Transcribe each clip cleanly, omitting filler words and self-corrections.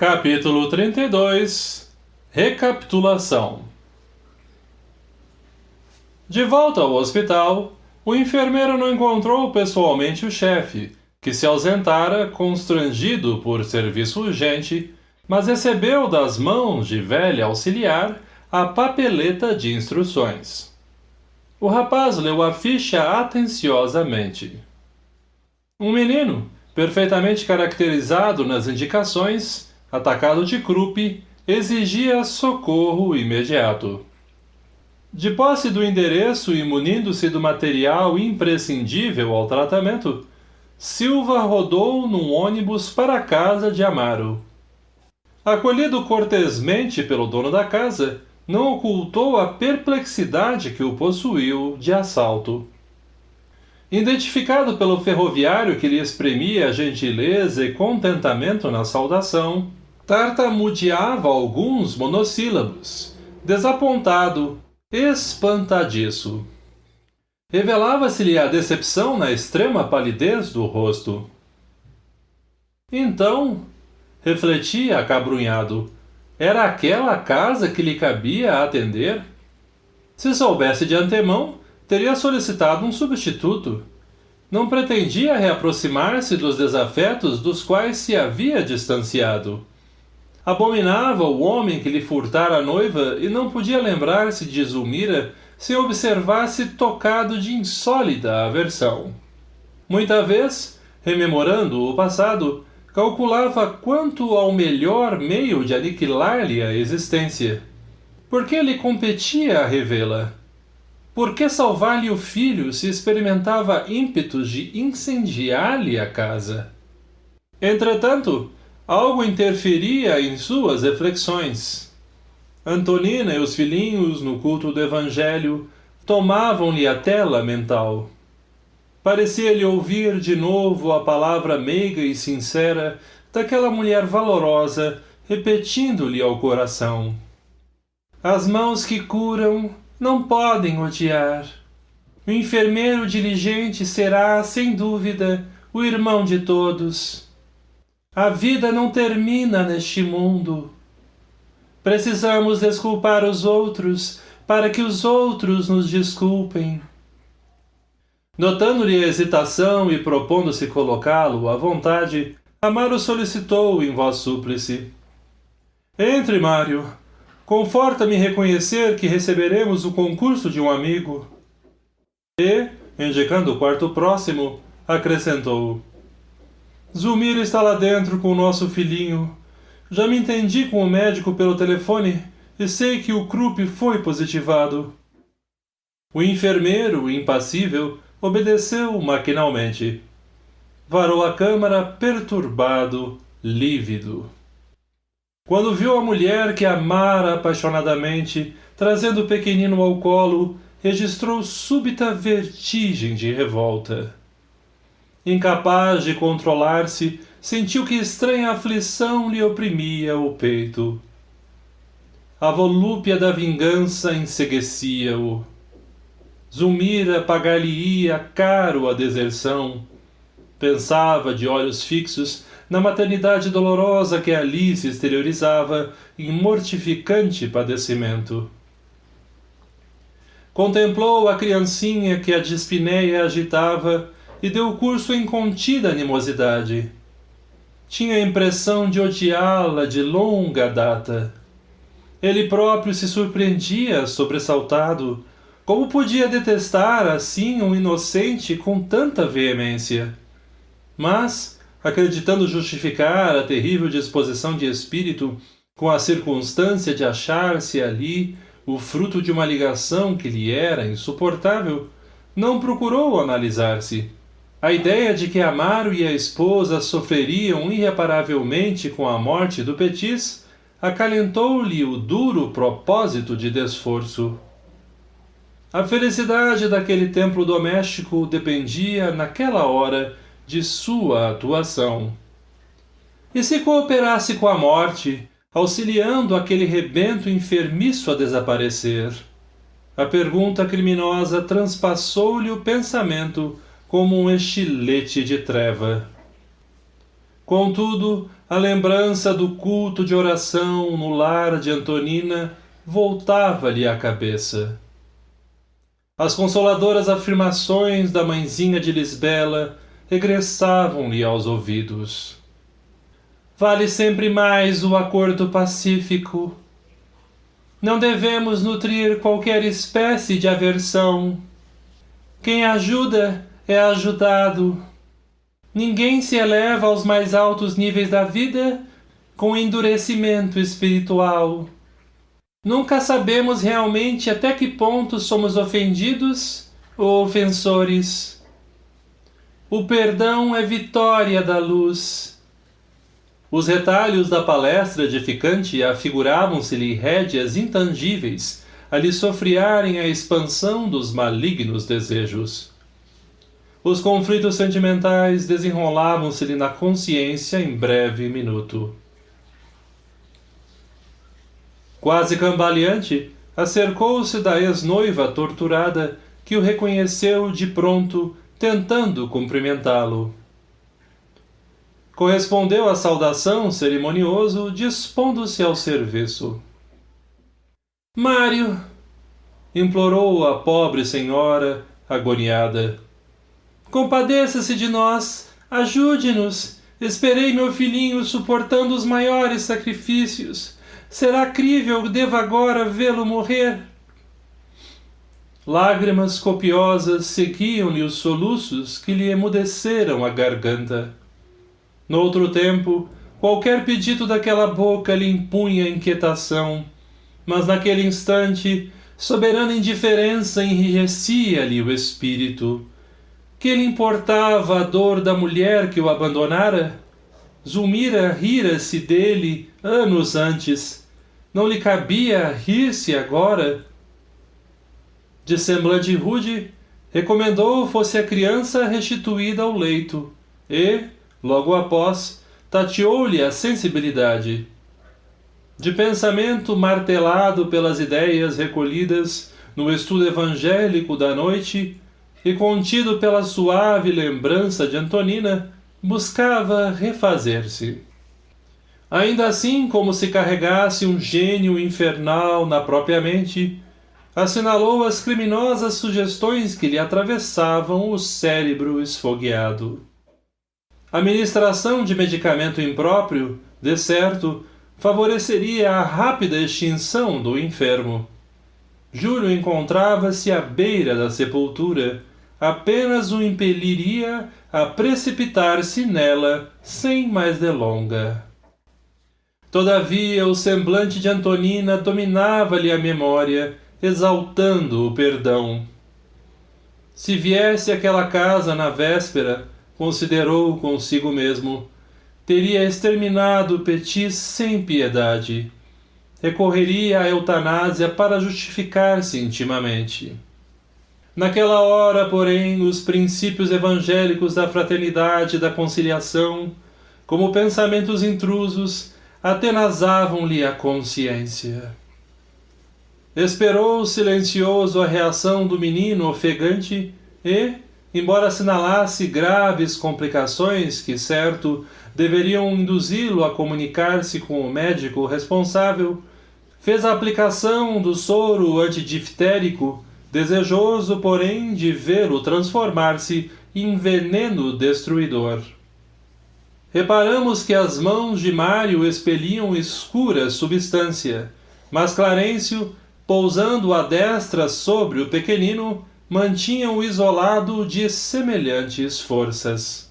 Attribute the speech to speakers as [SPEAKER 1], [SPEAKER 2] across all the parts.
[SPEAKER 1] Capítulo 32 Recapitulação. De volta ao hospital, o enfermeiro não encontrou pessoalmente o chefe, que se ausentara constrangido por serviço urgente, mas recebeu das mãos de velha auxiliar a papeleta de instruções. O rapaz leu a ficha atenciosamente. Um menino, perfeitamente caracterizado nas indicações, atacado de croup, exigia socorro imediato. De posse do endereço e munindo-se do material imprescindível ao tratamento, Silva rodou num ônibus para a casa de Amaro. Acolhido cortesmente pelo dono da casa, não ocultou a perplexidade que o possuiu de assalto. Identificado pelo ferroviário que lhe exprimia gentileza e contentamento na saudação, tartamudeava alguns monossílabos, desapontado, espantadiço. Revelava-se-lhe a decepção na extrema palidez do rosto. Então, refletia acabrunhado, era aquela a casa que lhe cabia atender? Se soubesse de antemão, teria solicitado um substituto. Não pretendia reaproximar-se dos desafetos dos quais se havia distanciado. Abominava o homem que lhe furtara a noiva e não podia lembrar-se de Zulmira se observasse tocado de insólita aversão. Muita vez, rememorando o passado, calculava quanto ao melhor meio de aniquilar-lhe a existência. Por que lhe competia a revê-la? Por que salvar-lhe o filho se experimentava ímpetos de incendiar-lhe a casa? Entretanto, algo interferia em suas reflexões. Antonina e os filhinhos, no culto do Evangelho, tomavam-lhe a tela mental. Parecia-lhe ouvir de novo a palavra meiga e sincera daquela mulher valorosa, repetindo-lhe ao coração: as mãos que curam não podem odiar. O enfermeiro diligente será, sem dúvida, o irmão de todos. A vida não termina neste mundo. Precisamos desculpar os outros para que os outros nos desculpem. Notando-lhe a hesitação e propondo-se colocá-lo à vontade, Amaro solicitou em voz súplice: entre, Mário. Conforta-me reconhecer que receberemos o concurso de um amigo. E, indicando o quarto próximo, acrescentou: Zulmira está lá dentro com o nosso filhinho. Já me entendi com o médico pelo telefone e sei que o croup foi positivado. O enfermeiro, impassível, obedeceu maquinalmente. Varou a câmara perturbado, lívido. Quando viu a mulher que amara apaixonadamente, trazendo o pequenino ao colo, registrou súbita vertigem de revolta. Incapaz de controlar-se, sentiu que estranha aflição lhe oprimia o peito. A volúpia da vingança enceguecia-o. Zulmira pagar-lhe-ia caro a deserção. Pensava, de olhos fixos, na maternidade dolorosa que ali se exteriorizava em mortificante padecimento. Contemplou a criancinha que a dispneia agitava e deu curso em contida animosidade. Tinha a impressão de odiá-la de longa data. Ele próprio se surpreendia, sobressaltado, como podia detestar assim um inocente com tanta veemência. Mas, acreditando justificar a terrível disposição de espírito com a circunstância de achar-se ali o fruto de uma ligação que lhe era insuportável, não procurou analisar-se. A ideia de que Amaro e a esposa sofreriam irreparavelmente com a morte do Petis acalentou-lhe o duro propósito de desforço. A felicidade daquele templo doméstico dependia, naquela hora, de sua atuação. E se cooperasse com a morte, auxiliando aquele rebento enfermiço a desaparecer? A pergunta criminosa transpassou-lhe o pensamento como um estilete de treva. Contudo, a lembrança do culto de oração no lar de Antonina voltava-lhe à cabeça. As consoladoras afirmações da mãezinha de Lisbela regressavam-lhe aos ouvidos. Vale sempre mais o acordo pacífico. Não devemos nutrir qualquer espécie de aversão. Quem ajuda é ajudado. Ninguém se eleva aos mais altos níveis da vida com endurecimento espiritual. Nunca sabemos realmente até que ponto somos ofendidos ou ofensores. O perdão é vitória da luz. Os retalhos da palestra edificante afiguravam-se-lhe rédeas intangíveis a lhe sofrearem a expansão dos malignos desejos. Os conflitos sentimentais desenrolavam-se-lhe na consciência em breve minuto. Quase cambaleante, acercou-se da ex-noiva torturada, que o reconheceu de pronto, tentando cumprimentá-lo. Correspondeu à saudação cerimonioso, dispondo-se ao serviço. — Mário! — implorou a pobre senhora, agoniada. — Compadeça-se de nós, ajude-nos. Esperei meu filhinho suportando os maiores sacrifícios. Será crível que deva agora vê-lo morrer? Lágrimas copiosas seguiam-lhe os soluços que lhe emudeceram a garganta. Noutro tempo, qualquer pedido daquela boca lhe impunha inquietação, mas naquele instante, soberana indiferença enrijecia-lhe o espírito. Que lhe importava a dor da mulher que o abandonara? Zulmira rira-se dele anos antes. Não lhe cabia rir-se agora? De semblante rude, recomendou fosse a criança restituída ao leito e, logo após, tateou-lhe a sensibilidade. De pensamento martelado pelas ideias recolhidas no estudo evangélico da noite e contido pela suave lembrança de Antonina, buscava refazer-se. Ainda assim, como se carregasse um gênio infernal na própria mente, assinalou as criminosas sugestões que lhe atravessavam o cérebro esfogueado. A ministração de medicamento impróprio, de certo, favoreceria a rápida extinção do enfermo. Júlio encontrava-se à beira da sepultura, apenas o impeliria a precipitar-se nela sem mais delonga. Todavia o semblante de Antonina dominava-lhe a memória, exaltando o perdão. Se viesse àquela casa na véspera, considerou consigo mesmo, teria exterminado o Petit sem piedade. Recorreria à eutanásia para justificar-se intimamente. Naquela hora, porém, os princípios evangélicos da fraternidade e da conciliação, como pensamentos intrusos, atenazavam-lhe a consciência. Esperou silencioso a reação do menino ofegante e, embora assinalasse graves complicações que, certo, deveriam induzi-lo a comunicar-se com o médico responsável, fez a aplicação do soro antidiftérico, desejoso, porém, de vê-lo transformar-se em veneno destruidor. Reparamos que as mãos de Mário expeliam escura substância, mas Clarencio, pousando a destra sobre o pequenino, mantinha-o isolado de semelhantes forças.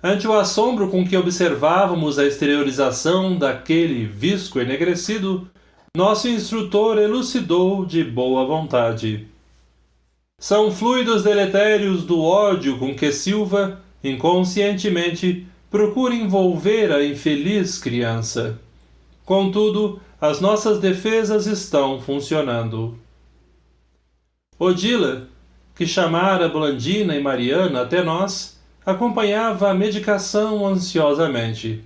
[SPEAKER 1] Ante o assombro com que observávamos a exteriorização daquele visco enegrecido, nosso instrutor elucidou de boa vontade. São fluidos deletérios do ódio com que Silva, inconscientemente, procura envolver a infeliz criança. Contudo, as nossas defesas estão funcionando. Odila, que chamara Blandina e Mariana até nós, acompanhava a medicação ansiosamente.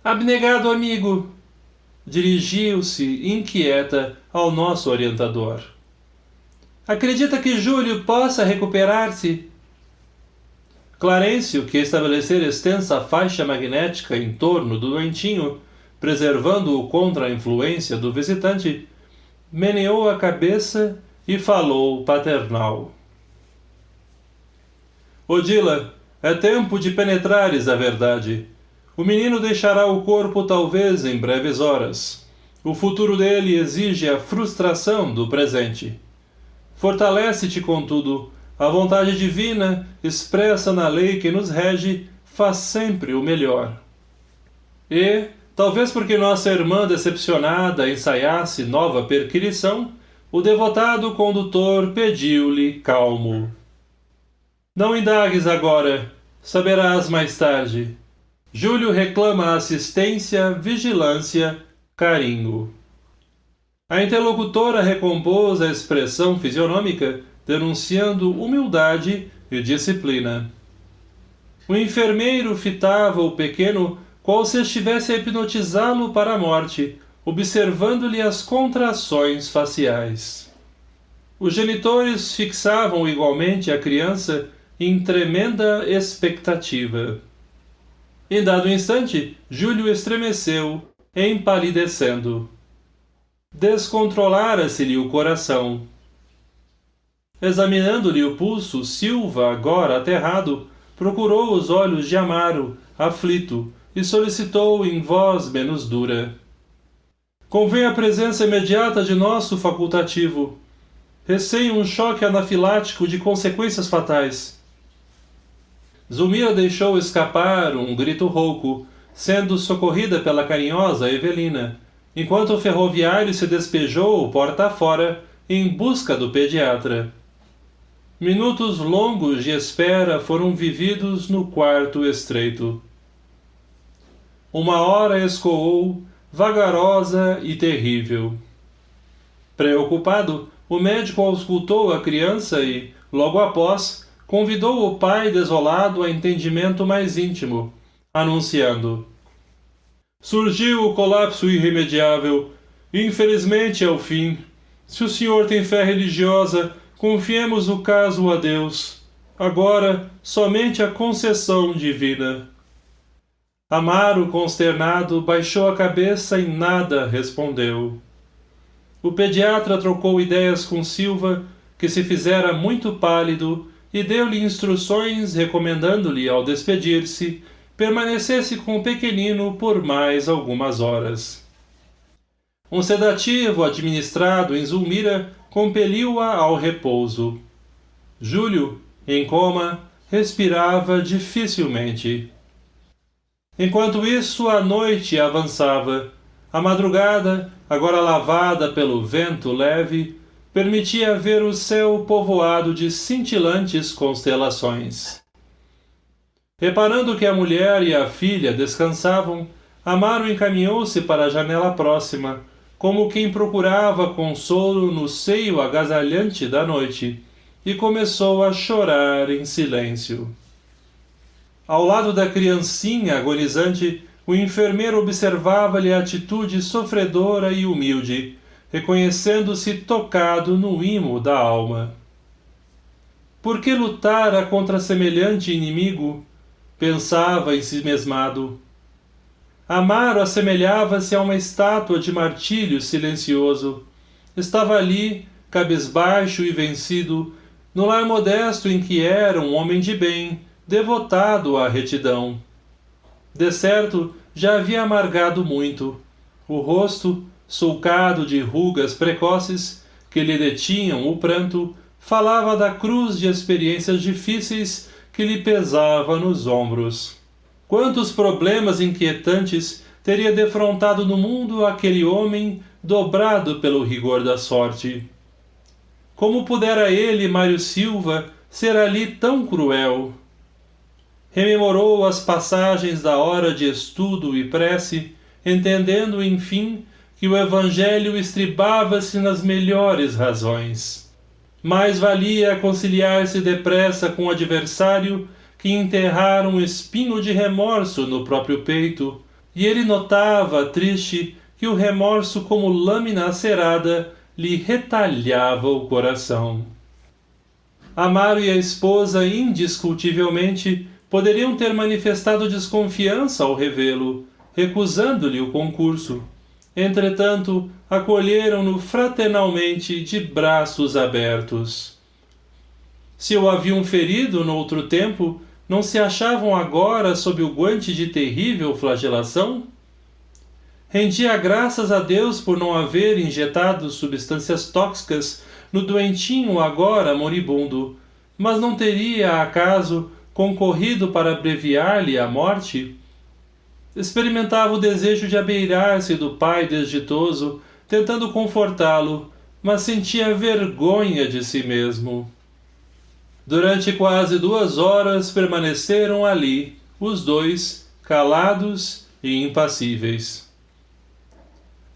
[SPEAKER 1] Abnegado amigo, dirigiu-se inquieta ao nosso orientador. Acredita que Júlio possa recuperar-se? Clarencio, que estabelecera extensa faixa magnética em torno do doentinho, preservando-o contra a influência do visitante, meneou a cabeça e falou paternal. Odila, é tempo de penetrares a verdade. O menino deixará o corpo talvez em breves horas. O futuro dele exige a frustração do presente. Fortalece-te, contudo. A vontade divina, expressa na lei que nos rege, faz sempre o melhor. E, talvez porque nossa irmã decepcionada ensaiasse nova perquirição, o devotado condutor pediu-lhe calmo. Não indagues agora, saberás mais tarde. Júlio reclama assistência, vigilância, carinho. A interlocutora recompôs a expressão fisionômica, denunciando humildade e disciplina. O enfermeiro fitava o pequeno qual se estivesse a hipnotizá-lo para a morte, observando-lhe as contrações faciais. Os genitores fixavam igualmente a criança em tremenda expectativa. Em dado instante, Júlio estremeceu, empalidecendo. Descontrolara-se-lhe o coração. Examinando-lhe o pulso, Silva, agora aterrado, procurou os olhos de Amaro, aflito, e solicitou em voz menos dura. Convém a presença imediata de nosso facultativo. Receio um choque anafilático de consequências fatais. Zulmira deixou escapar um grito rouco, sendo socorrida pela carinhosa Evelina, enquanto o ferroviário se despejou porta afora em busca do pediatra. Minutos longos de espera foram vividos no quarto estreito. Uma hora escoou, vagarosa e terrível. Preocupado, o médico auscultou a criança e, logo após, convidou o pai desolado a entendimento mais íntimo, anunciando: surgiu o colapso irremediável. Infelizmente é o fim. Se o senhor tem fé religiosa, confiemos o caso a Deus. Agora, somente a concessão divina. Amaro, consternado, baixou a cabeça e nada respondeu. O pediatra trocou ideias com Silva, que se fizera muito pálido, e deu-lhe instruções recomendando-lhe, ao despedir-se, permanecesse com o pequenino por mais algumas horas. Um sedativo administrado em Zulmira compeliu-a ao repouso. Júlio, em coma, respirava dificilmente. Enquanto isso, a noite avançava. A madrugada, agora lavada pelo vento leve, permitia ver o céu povoado de cintilantes constelações. Reparando que a mulher e a filha descansavam, Amaro encaminhou-se para a janela próxima, como quem procurava consolo no seio agasalhante da noite, e começou a chorar em silêncio. Ao lado da criancinha agonizante, o enfermeiro observava-lhe a atitude sofredora e humilde, reconhecendo-se tocado no imo da alma. Por que lutara contra semelhante inimigo? Pensava ensimesmado. Amaro assemelhava-se a uma estátua de martírio silencioso. Estava ali, cabisbaixo e vencido, no lar modesto em que era um homem de bem, devotado à retidão. De certo, já havia amargado muito. O rosto, sulcado de rugas precoces, que lhe detinham o pranto, falava da cruz de experiências difíceis que lhe pesava nos ombros. Quantos problemas inquietantes teria defrontado no mundo aquele homem dobrado pelo rigor da sorte? Como pudera ele, Mário Silva, ser ali tão cruel? Rememorou as passagens da hora de estudo e prece, entendendo, enfim, que o Evangelho estribava-se nas melhores razões. Mais valia conciliar-se depressa com o adversário que enterrar um espinho de remorso no próprio peito, e ele notava, triste, que o remorso, como lâmina acerada, lhe retalhava o coração. Amaro e a esposa indiscutivelmente poderiam ter manifestado desconfiança ao revê-lo, recusando-lhe o concurso. Entretanto, acolheram-no fraternalmente de braços abertos. Se o haviam ferido no outro tempo, não se achavam agora sob o guante de terrível flagelação? Rendia graças a Deus por não haver injetado substâncias tóxicas no doentinho agora moribundo, mas não teria, acaso, concorrido para abreviar-lhe a morte? Experimentava o desejo de abeirar-se do pai desditoso, tentando confortá-lo, mas sentia vergonha de si mesmo. Durante quase 2 horas permaneceram ali, os dois, calados e impassíveis.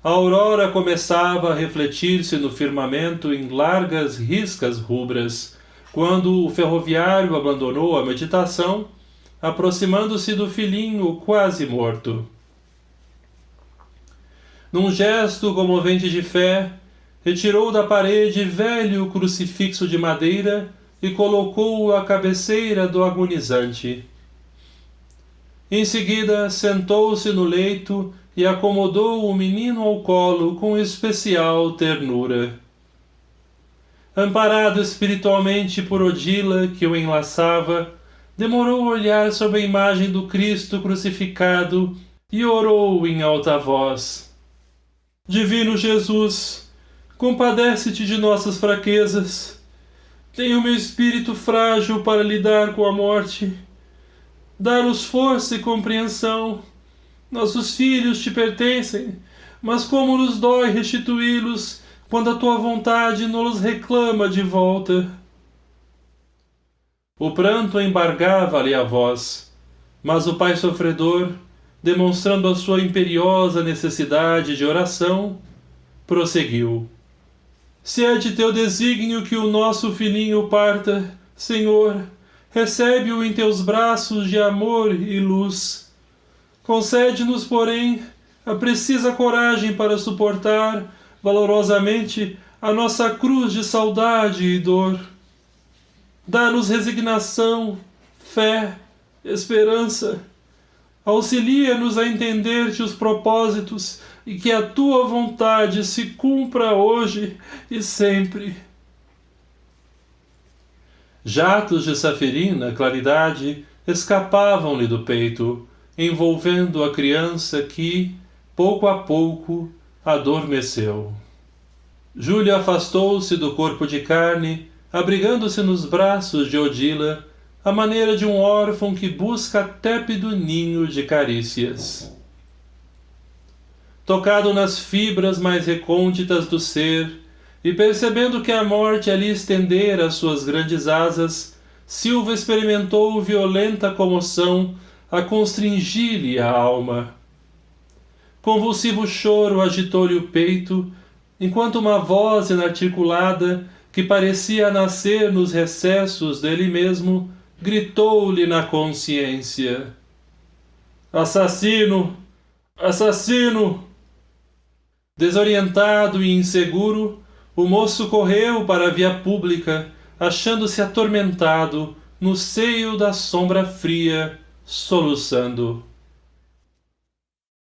[SPEAKER 1] A aurora começava a refletir-se no firmamento em largas riscas rubras, quando o ferroviário abandonou a meditação, aproximando-se do filhinho quase morto. Num gesto comovente de fé, retirou da parede velho crucifixo de madeira e colocou-o à cabeceira do agonizante. Em seguida, sentou-se no leito e acomodou o menino ao colo com especial ternura. Amparado espiritualmente por Odila, que o enlaçava, demorou a olhar sobre a imagem do Cristo crucificado e orou em alta voz. Divino Jesus, compadece-te de nossas fraquezas. Tenho meu espírito frágil para lidar com a morte. Dá-nos força e compreensão. Nossos filhos te pertencem, mas como nos dói restituí-los quando a tua vontade nos reclama de volta. O pranto embargava-lhe a voz, mas o pai sofredor, demonstrando a sua imperiosa necessidade de oração, prosseguiu. Se é de teu desígnio que o nosso filhinho parta, Senhor, recebe-o em teus braços de amor e luz. Concede-nos, porém, a precisa coragem para suportar valorosamente a nossa cruz de saudade e dor. Dá-nos resignação, fé, esperança. Auxilia-nos a entender-te os propósitos e que a tua vontade se cumpra hoje e sempre. Jatos de safirina claridade escapavam-lhe do peito, envolvendo a criança que, pouco a pouco, adormeceu. Júlia afastou-se do corpo de carne, abrigando-se nos braços de Odila, à maneira de um órfão que busca tépido ninho de carícias. Tocado nas fibras mais recônditas do ser, e percebendo que a morte ali estendera suas grandes asas, Silva experimentou violenta comoção a constringir-lhe a alma. Convulsivo choro agitou-lhe o peito, enquanto uma voz inarticulada, que parecia nascer nos recessos dele mesmo, gritou-lhe na consciência: Assassino! Assassino! Desorientado e inseguro, o moço correu para a via pública, achando-se atormentado no seio da sombra fria, soluçando.